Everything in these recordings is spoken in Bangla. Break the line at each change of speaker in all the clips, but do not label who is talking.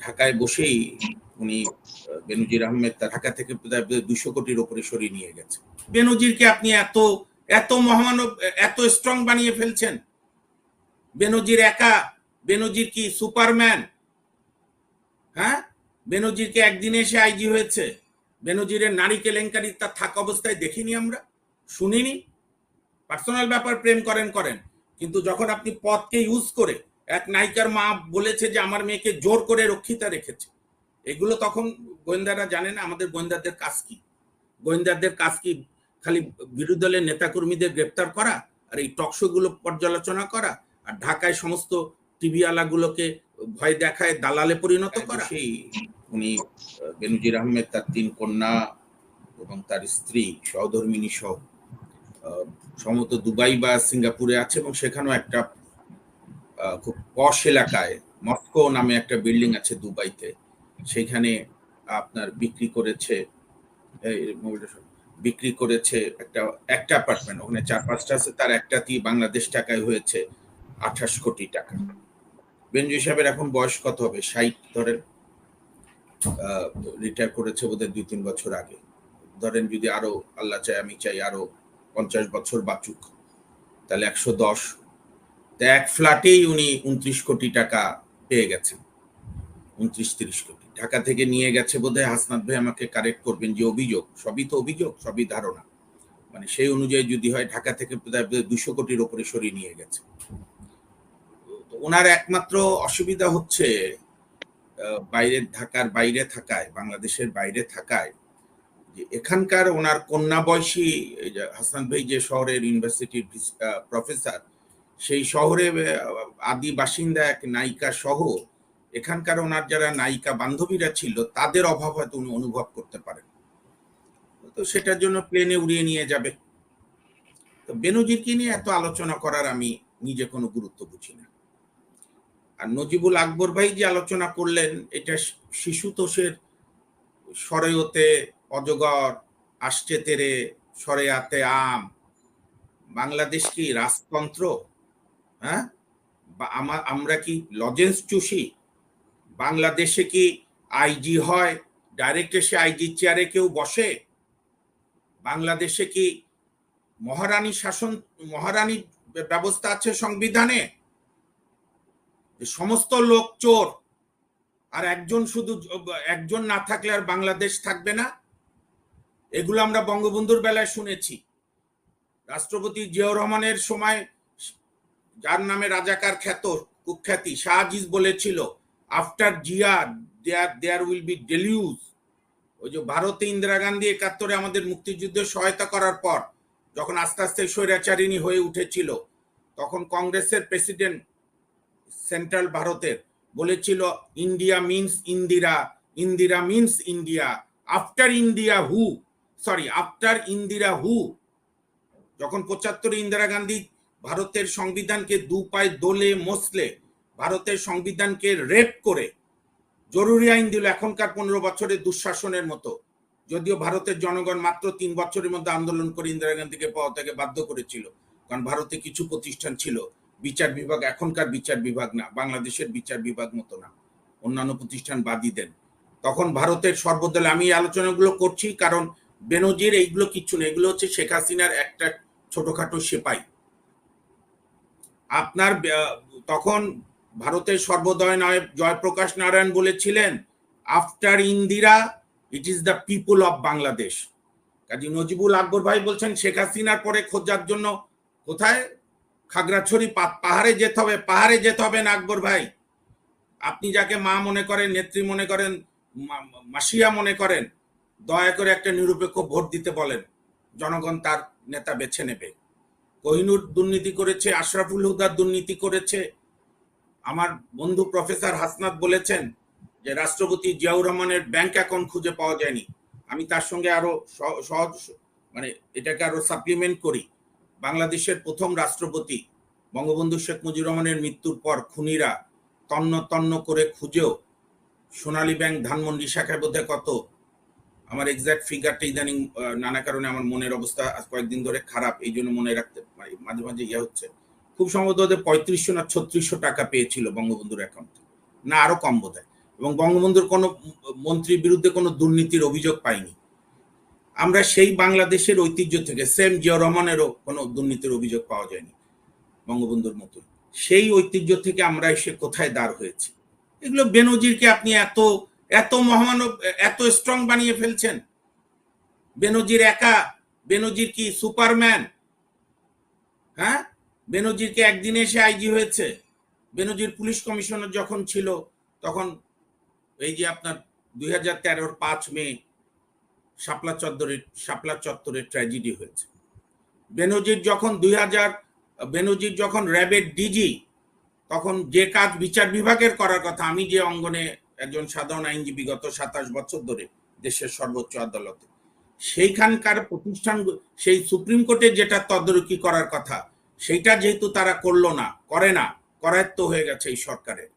ঢাকায় বসেই উনি বেনজির আহমেদ ঢাকা থেকে প্রায় 200 কোটির উপরে সরিয়ে নিয়ে গেছে। বেনজিরকে আপনি এত এত মহামানব, এত স্ট্রং বানিয়ে ফেলছেন। বেনজির একা, বেনজির কি সুপারম্যান? হ্যাঁ, বেনজিরকে একদিনে এসে আইজি হয়েছে। বেনজিরের নারী কেলেঙ্কারি তার থাকা অবস্থায় দেখিনি, আমরা শুনিনি। পার্সোনাল ব্যাপার প্রেম করেন করেন, কিন্তু যখন আপনি পদকে ইউজ করে, এক নায়িকার মা বলেছে যে আমার মেয়েকে জোর করে রক্ষিতা রেখেছে, এগুলো তখন গোয়েন্দারা জানে না আমাদের গোয়েন্দাদের কাজ কি। গোয়েন্দাদের কাজ কি খালি বিরোধী দলের নেতাকর্মীদের গ্রেপ্তার করা আর এই টকশো গুলো পর্যালোচনা করা আর ঢাকায় সমস্ত টিভি আলাগুলোকে ভয় দেখায় দালালে পরিণত করা। সেই উনি বেনজির আহমেদ তার 3 কন্যা এবং তার স্ত্রী সহধর্মিনী সহ সম্ভবত দুবাই বা সিঙ্গাপুরে আছে, এবং সেখানেও একটা খুব পশ এলাকায় মস্কো নামে একটা বিল্ডিং আছে দুবাইতে, সেখানে আপনার বিক্রি করেছে একটা অ্যাপার্টমেন্ট। ওখানে 4-5টা আছে, তার একটাতেই বাংলাদেশ টাকায় হয়েছে 28 কোটি টাকা। বেনজির সাহেবের এখন বয়স কত হবে? 60 ধরেন, রিটায়ার করেছে বোধহয় 2-3 বছর আগে। ধরেন যদি আরো আল্লাহ চাই আমি চাই আরো 50 বছর বাঁচুক, তাহলে 110, এক ফ্ল্যাটেই উনি 29 কোটি টাকা পেয়ে গেছেন। 29-30 কোটি ঢাকা থেকে নিয়ে গেছে বোধহয়। হাসনাত ভাই আমাকে কারেক্ট করবেন, যে অভিযোগ, সবই তো অভিযোগ, সবই ধারণা, মানে সেই অনুযায়ী যদি হয় ঢাকা থেকে প্রায় 200 কোটির উপরে সরিয়ে নিয়ে গেছে। ওনার একমাত্র অসুবিধা হচ্ছে ঢাকার বাইরে থাকায়, বাংলাদেশের বাইরে থাকায়, যে এখানকার ওনার কন্যা বয়সী হাসান ভাই যে শহরের ইউনিভার্সিটির প্রফেসর, সেই শহরে আদি বাসিন্দা এক নায়িকা সহ এখানকার ওনার যারা নায়িকা বান্ধবীরা ছিল তাদের অভাব হয়তো উনি অনুভব করতে পারেন, তো সেটার জন্য প্লেনে উড়িয়ে নিয়ে যাবে। তো বেনজিরকে নিয়ে এত আলোচনা করার আমি নিজে কোনো গুরুত্ব বুঝি না। আর নজিবুল আকবর ভাই যে আলোচনা করলেন, এটা শিশুতোষের সরেয়তে অজগর আসছে তেরে সরেয়াতে আম। বাংলাদেশ কি রাজতন্ত্র? হ্যাঁ, আমরা কি লজেন্স চুষি? বাংলাদেশে কি আইজি হয় ডাইরেক্ট এসে আইজি চেয়ারে কেউ বসে? বাংলাদেশে কি মহারানী শাসন, মহারানী ব্যবস্থা আছে সংবিধানে? সমস্ত লোক চোর, আর একজন না থাকলে আর বাংলাদেশ থাকবে না? এগুলো আমরা বঙ্গবন্ধুর বেলায় শুনেছি। রাষ্ট্রপতি জিয়াউর রহমানের সময় যার নামে রাজাকার কুখ্যাতি শাহ আজিজ বলেছিল, after Zia there will be deluge. ওই যে ভারতে ইন্দিরা গান্ধী 71-এ আমাদের মুক্তিযুদ্ধে সহায়তা করার পর যখন আস্তে আস্তে স্বৈরাচারিণী হয়ে উঠেছিল, তখন কংগ্রেসের প্রেসিডেন্ট সেন্ট্রাল ভারতের বলেছিল, India means Indira, Indira means India, after India who, after Indira who. যখন 75-এ ইন্দিরা গান্ধী ভারতের সংবিধানকে দু পায়ে দোলে মসলে ভারতের সংবিধানকে রেপ করে জরুরি আইন দিল, এখনকার 15 বছরের দুঃশাসনের মতো, যদিও ভারতের জনগণ মাত্র 3 বছরের মধ্যে আন্দোলন করে ইন্দিরা গান্ধীকে পাওয়া থেকে বাধ্য করেছিল, কারণ ভারতে কিছু প্রতিষ্ঠান ছিল বিচার বিভাগ, এখনকার বিচার বিভাগ না, বাংলাদেশের বিচার বিভাগ মতো না, অন্যান্য প্রতিষ্ঠান বাদই দেন। তখন ভারতের সর্বদলে, আমি এই আলোচনাগুলো করছি কারণ বেনজির এইগুলো কিচ্ছু না, এগুলো হচ্ছে শেখ হাসিনার একটা ছোটখাটো সেপাই। আপনার তখন ভারতের সর্বোদয় নায়ক জয়প্রকাশ নারায়ণ বলেছিলেন, after Indira it is the people of Bangladesh. Kazi Najibul Akbar ভাই বলছেন শেখ হাসিনার পরে খোঁজার জন্য কোথায়? খাগড়াছড়ি পাহাড়ে যেতে হবে। পাহাড়ে যেতে হবে না আকবর ভাই, আপনি যাকে মা মনে করেন, নেত্রী মনে করেন, মাসিয়া মনে করেন, দয়া করে একটা নিরপেক্ষ ভোট দিতে বলেন, জনগণ তার নেতা বেছে নেবে। কোহিনূর দুর্নীতি করেছে, আশরাফুল হুদা দুর্নীতি করেছে। আমার বন্ধু প্রফেসর হাসনাত বলেছেন যে রাষ্ট্রপতি জিয়াউর রহমানের ব্যাংক অ্যাকাউন্ট খুঁজে পাওয়া যায়নি। আমি তার সঙ্গে আরো সহজ, মানে এটাকে আরো সাপ্লিমেন্ট করি। বাংলাদেশের প্রথম রাষ্ট্রপতি বঙ্গবন্ধু শেখ মুজিবুর রহমানের মৃত্যুর পর খুনিরা তন্ন তন্ন করে খুঁজেও সোনালী ব্যাংক ধানমন্ডি শাখায় বোধহয় কত, আমার এক্সাক্ট ফিগারটা ইদানিং নানা কারণে আমার মনের অবস্থা কয়েকদিন ধরে খারাপ, এই জন্য মনে রাখতে মাঝে মাঝে হচ্ছে, খুব সম্ভবত 3500 না 3600 টাকা পেয়েছিল বঙ্গবন্ধুর অ্যাকাউন্টে, না আরো কম বোধহয়। এবং বঙ্গবন্ধুর কোনো মন্ত্রীর বিরুদ্ধে কোনো দুর্নীতির অভিযোগ পাইনি। আমরা সেই বাংলাদেশের ঐতিহ্য থেকে সেম জিয়াউর রহমানেরও কোনো দুর্নীতির অভিযোগ পাওয়া যায়নি বঙ্গবন্ধুর মতো। সেই ঐতিহ্য থেকে আমরা এসে কোথায় দাঁড় হয়েছি? এগুলো বেনজিরকে আপনি এত এত মহামানব, এত স্ট্রং বানিয়ে ফেলছেন। বেনজির একা, বেনজির কি সুপারম্যান? হ্যাঁ, বেনজিরকে একদিনে এসে আইজি হয়েছে। বেনজির পুলিশ কমিশনার যখন ছিল তখন এই যে আপনার 2013-র 5 মে শাপলা চত্বরে ট্র্যাজেডি হয়েছে। বেনজির যখন র্যাবের ডিজি, তখন যে কাজ বিচার বিভাগের করার কথা, আমি যে অঙ্গনে একজন সাধারণ আইনজীবী গত 27 বছর ধরে দেশের সর্বোচ্চ আদালতে, সেইখানকার প্রতিষ্ঠান, সেই সুপ্রিম কোর্টে যেটা তদারকি করার কথা সেইটা যেহেতু তারা করলো না, করে না, করায়ত্ত হয়ে গেছে এই সরকারের,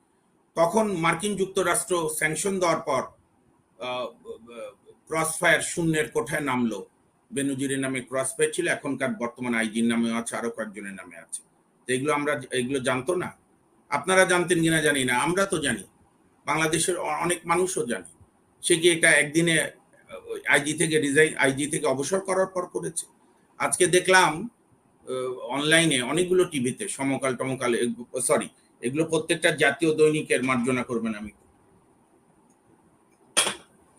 তখন মার্কিন যুক্তরাষ্ট্র স্যাংশন দেওয়ার পর ক্রসফায়ার শূন্যের কোঠায় নামলো। বেনজিরের নামে ক্রসফায়ার ছিল, এখনকার বর্তমান আইজির নামেও আছে, আরো কয়েকজনের নামে আছে। তো এগুলো জানতো না? আপনারা জানতেন কিনা জানি না, আমরা তো জানি, বাংলাদেশের অনেক মানুষও জানে। সে কি এটা একদিনে আইজি থেকে অবসর করার পর করেছে? আজকে দেখলাম অনলাইনে অনেকগুলো টিভিতে সমকাল টমকাল, সরি, এগুলো প্রত্যেকটা জাতীয় দৈনিকের, মার্জনা করবেন, আমি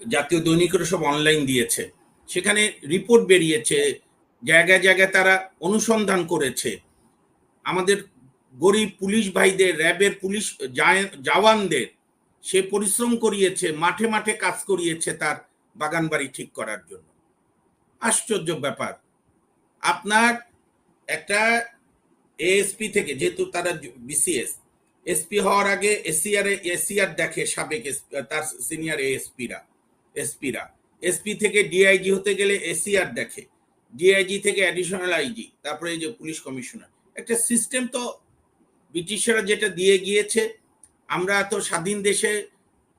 জাতীয় দৈনিকের সব অনলাইন দিয়েছে, সেখানে রিপোর্ট বেরিয়েছে, জায়গায় জায়গায় তারা অনুসন্ধান করেছে, আমাদের গরিব পুলিশ ভাইদের, র্যাবের পুলিশ জওয়ানদের সে পরিশ্রম করিয়েছে, মাঠে মাঠে কাজ করিয়েছে তার বাগান বাড়ি ঠিক করার জন্য। আশ্চর্য ব্যাপার। আপনার একটা এএসপি থেকে, যেহেতু তারা বিসিএস, এসপি হওয়ার আগে এসিআর দেখে সাবেক তার সিনিয়র এসপিরা, এসপি থেকে ডিআইজি হতে গেলে এসিআর দেখে, ডিআইজি থেকে অ্যাডিশনাল আইজি, তারপরে এই যে পুলিশ কমিশনার। একটা সিস্টেম তো ব্রিটিশরা যেটা দিয়ে গিয়েছে, আমরা তো স্বাধীন দেশে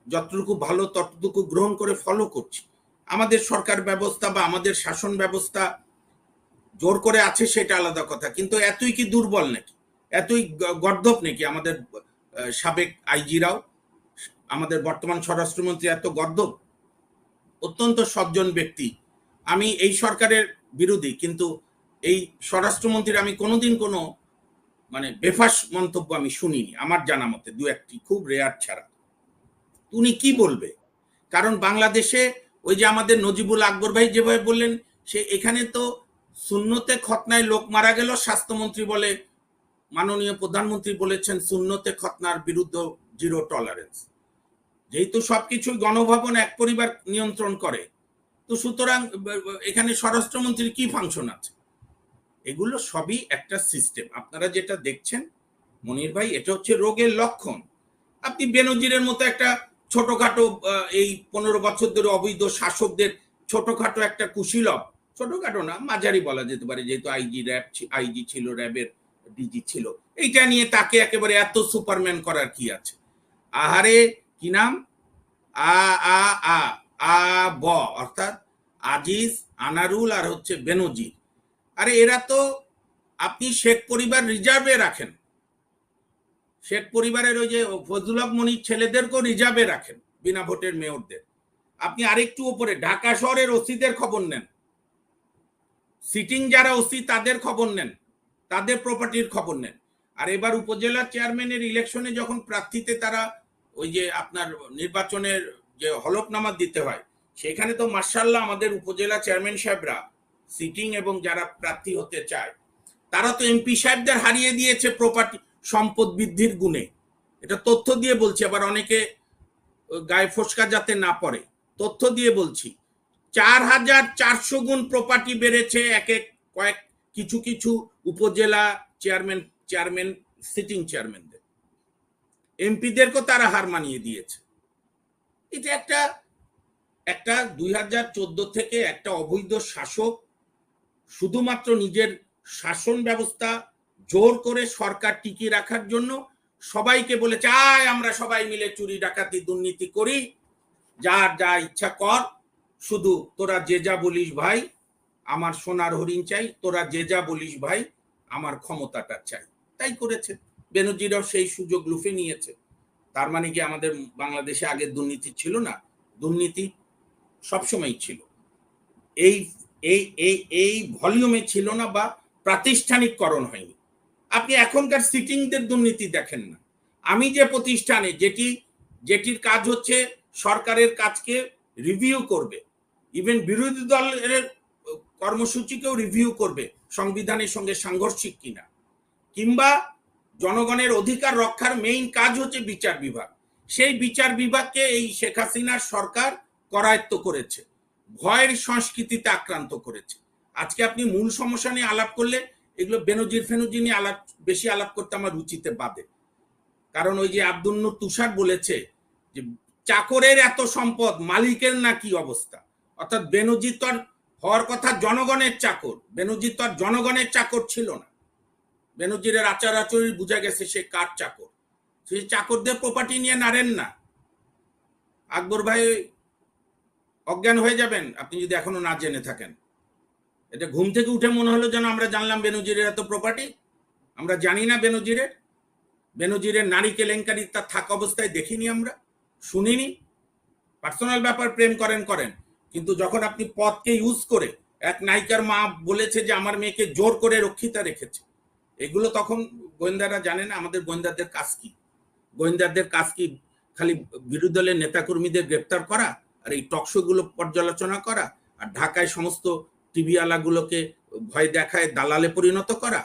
যতটুকু ভালো ততটুকু গ্রহণ করে ফলো করছি। আমাদের সরকার ব্যবস্থা বা আমাদের শাসন ব্যবস্থা জোর করে আছে সেটা আলাদা কথা, কিন্তু এতই কি দুর্বল নাকি, এতই গর্দভ নাকি আমাদের সাবেক আইজিরাও? আমাদের বর্তমান স্বরাষ্ট্রমন্ত্রী এত গর্দভ? অত্যন্ত সজ্জন ব্যক্তি। আমি এই সরকারের বিরোধী, কিন্তু এই স্বরাষ্ট্রমন্ত্রীর আমি কোনোদিন কোনো মানে বেফাস মন্তব্য আমি শুনিনি, আমার জানা মতে দু একটি, খুব রেয়ার ছাড়া। উনি কি বলবে? কারণ বাংলাদেশে ওই যে আমাদের নজিবুল আকবর ভাই যেভাবে বললেন, সে এখানে তো সুন্নতে খতনায় লোক মারা গেল, স্বাস্থ্যমন্ত্রী বলে, মাননীয় প্রধানমন্ত্রী বলেছেন সুন্নতে খতনার বিরুদ্ধে জিরো টলারেন্স। যেহেতু সবকিছু গণভবন এক পরিবার নিয়ন্ত্রণ করে, তো সুতরাং এখানে স্বরাষ্ট্রমন্ত্রীর কি ফাংশন আছে? এগুলো সবই একটা সিস্টেম। আপনারা যেটা দেখছেন মনির ভাই, এটা হচ্ছে রোগের লক্ষণ। আপনি বেনজিরের মতো একটা ছোটখাটো, এই 15 বছর ধরে অবৈধ শাসকদের ছোটখাটো একটা কুশীলব, ছোটখাটো না, মাঝারি বলা যেতে পারে, যেহেতু আইজি ছিল, র্যাবের ডিজি ছিল, এইটা নিয়ে তাকে একেবারে এত সুপারম্যান করার কি আছে? আহারে, কি নাম, আ আ আ আ ব, অর্থাৎ আজিজ, আনারুল আর হচ্ছে বেনজির। আরে এরা তো, আপনি শেখ পরিবার রিজার্ভে রাখেন, শেখ পরিবারের ওই যে ফজলুল হক মনির ছেলেদেরকেও রিজার্ভে রাখেন, বিনা ভোটের মেয়রদের। আপনি আরেকটু উপরে ঢাকা শহরের ওসিদের খবর নেন, সিটিং যারা ওসি তাদের খবর নেন, তাদের প্রপার্টির খবর নেন। আর এবার উপজেলা চেয়ারম্যানের ইলেকশনে যখন প্রার্থীতে তারা ওই যে আপনার নির্বাচনের যে হলফনামা দিতে হয়, সেখানে তো মার্শাল্লাহ আমাদের উপজেলা চেয়ারম্যান সাহেবরা সিটিং এবং যারা প্রার্থী হতে চায় তারা তো এমপি সাহেবদের হারিয়ে দিয়েছে প্রপার্টি সম্পদ বৃদ্ধির গুণে। এটা তথ্য দিয়ে বলছি, আবার অনেকে গায়ে ফসকা যাতে না পড়ে, তথ্য দিয়ে বলছি। 4400 গুণ প্রপার্টি বেড়েছে এক এক কয়েক কিছু কিছু উপজেলা চেয়ারম্যান সিটিং চেয়ারম্যানদের, এমপিদেরকেও তারা হার মানিয়ে দিয়েছে। এটা একটা 2014 থেকে একটা অবৈধ শাসক শুধুমাত্র নিজের শাসন ব্যবস্থা জোর করে সরকার টিকিয়ে রাখার জন্য সবাইকে বলেছে, আয় আমরা সবাই মিলে চুরি ডাকাতি দুর্নীতি করি, যার যা ইচ্ছা কর, শুধু তোরা যে যা বলিস ভাই, আমার সোনার হরিণ চাই, তোরা যে যা বলিস ভাই, আমার ক্ষমতাটা চাই। তাই করেছে। বেনজিরও সেই সুযোগ লুফে নিয়েছে। তার মানে কি আমাদের বাংলাদেশে আগে দুর্নীতি ছিল না? দুর্নীতি সবসময় ছিল, এই এই এই এই ভলিউমে ছিল না বা প্রাতিষ্ঠানিককরণ হয়নি। আপনি এখনকার সিটিংদের দুর্নীতি দেখেন না। আমি যে প্রতিষ্ঠানে যেটির কাজ হচ্ছে সরকারের কাজকে রিভিউ করবে, ইভেন বিরোধী দলের কর্মসূচিকেও রিভিউ করবে সংবিধানের সঙ্গে সাংঘর্ষিক কিনা, কিংবা জনগণের অধিকার রক্ষার মেইন কাজ হচ্ছে বিচার বিভাগ, সেই বিচার বিভাগকে এই শেখ হাসিনার সরকার করায়ত্ত করেছে, ভয়ের সংস্কৃতিতে আক্রান্ত করেছে। আজকে আপনি মূল সমস্যা নিয়ে আলাপ করলে এগুলো বেনজির ফেনজির নিয়ে বেশি আলাপ করতে আমার রুচিতে বাদে। কারণ ওই যে আব্দুল নূর তুষার বলেছে যে চাকরের এত সম্পদ, মালিকের না কি অবস্থা। অর্থাৎ বেনজির তো হওয়ার কথা জনগণের চাকর, বেনজির তো জনগণের চাকর ছিল না। বেনজিরের আচার আচরণ বুঝা গেছে সে কার চাকর। সেই চাকরদের প্রপার্টি নিয়ে নাড়েন না। আকবর ভাই অজ্ঞান হয়ে যাবেন আপনি যদি এখনো না জেনে থাকেন। এটা ঘুম থেকে উঠে মনে হলো যেন আমরা জানলাম বেনজিরের এত প্রপার্টি। আমরা জানি না বেনজিরের নারী কেলেঙ্কারি তার থাকা অবস্থায় দেখিনি, আমরা শুনিনি। পার্সোনাল ব্যাপার প্রেম করেন, কিন্তু যখন আপনি পদকে ইউজ করে, এক নায়িকার মা বলেছে যে আমার মেয়েকে জোর করে রক্ষিতা রেখেছে, এগুলো তখন গোয়েন্দারা জানে না আমাদের গোয়েন্দাদের কাজ কি। গোয়েন্দাদের কাজ কি খালি বিরোধী দলের নেতাকর্মীদের গ্রেপ্তার করা আর এই টকশো গুলো পর্যালোচনা করা আর ঢাকায় সমস্ত টিভি আলাগুলোকে ভয় দেখায় দালালে পরিণত করা?